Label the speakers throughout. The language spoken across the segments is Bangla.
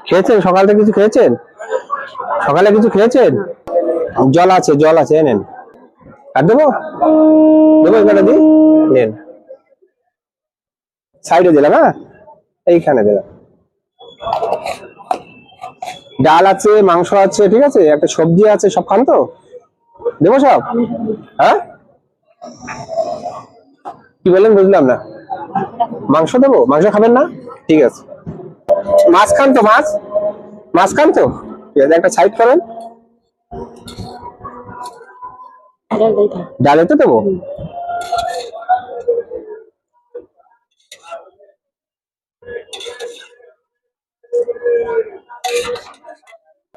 Speaker 1: খেয়েছেন? সকাল থেকে কিছু খেয়েছেন? সকালে কিছু খেয়েছেন? জল আছে নেন। আর দেবো দেবো এখানে দিই, নেন। সাইডে দিলাম, হ্যাঁ এইখানে দিলাম। ডাল আছে, মাংস আছে, ঠিক আছে, একটা সবজি আছে, সব খান তো? দেবো সব? হ্যাঁ কি বললেন বুঝলাম না। মাংস দেবো? মাংস খাবেন না? ঠিক আছে। মাছ খান তো? মাছ মাছ খান তো? ঠিক আছে, একটা সাইড করেন। ডালে তো দেবো।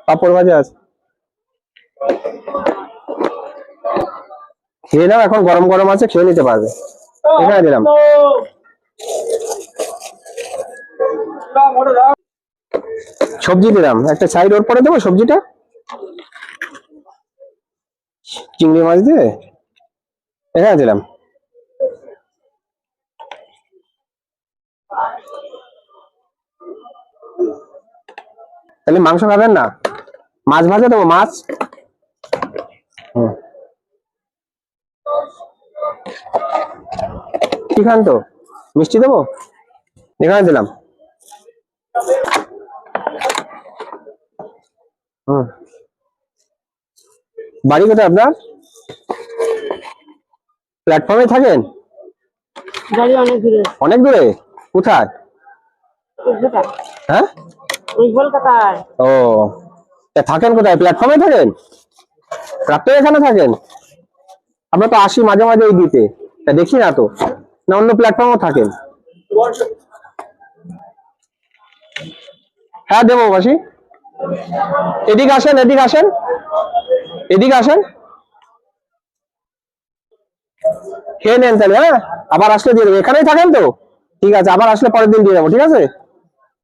Speaker 1: পাপড় ভাজা আছে, খেয়ে নাও, এখন গরম গরম আছে, খেয়ে নিতে পারবে। এখানে দিলাম। সবজি দিলাম, একটা সাইড ওর পরে দেবো সবজিটা। চিংড়ি মাছ দিয়ে এখানে দিলাম। তাহলে মাংস খাবেন না? মাছ ভাজা দেবো, মাছ। কি খান তো? মিষ্টি দেবো? এখানে দিলাম। বাড়ি কোথায় আপনার? প্ল্যাটফর্মে থাকেন?
Speaker 2: বাড়ি অনেক দূরে।
Speaker 1: অনেক দূরে? কোথায়? হ্যাঁ
Speaker 2: কলকাতায়।
Speaker 1: ও, থাকেন কোথায়? প্ল্যাটফর্মে থাকেন? রাত্রে এখানে থাকেন? আমরা তো আসি মাঝে মাঝে এই দিতে, তা দেখি না তো। না অন্য প্ল্যাটফর্মও থাকেন? হ্যাঁ দেবো মাসি। এদিকে আসেন, এদিকে আসেন, এদিকে আসেন, খেয়ে নেন তাহলে। হ্যাঁ আবার আসলে দিয়ে দেবো। এখানেই থাকেন তো? ঠিক আছে, আবার আসলে পরের দিন দিয়ে দেবো, ঠিক আছে।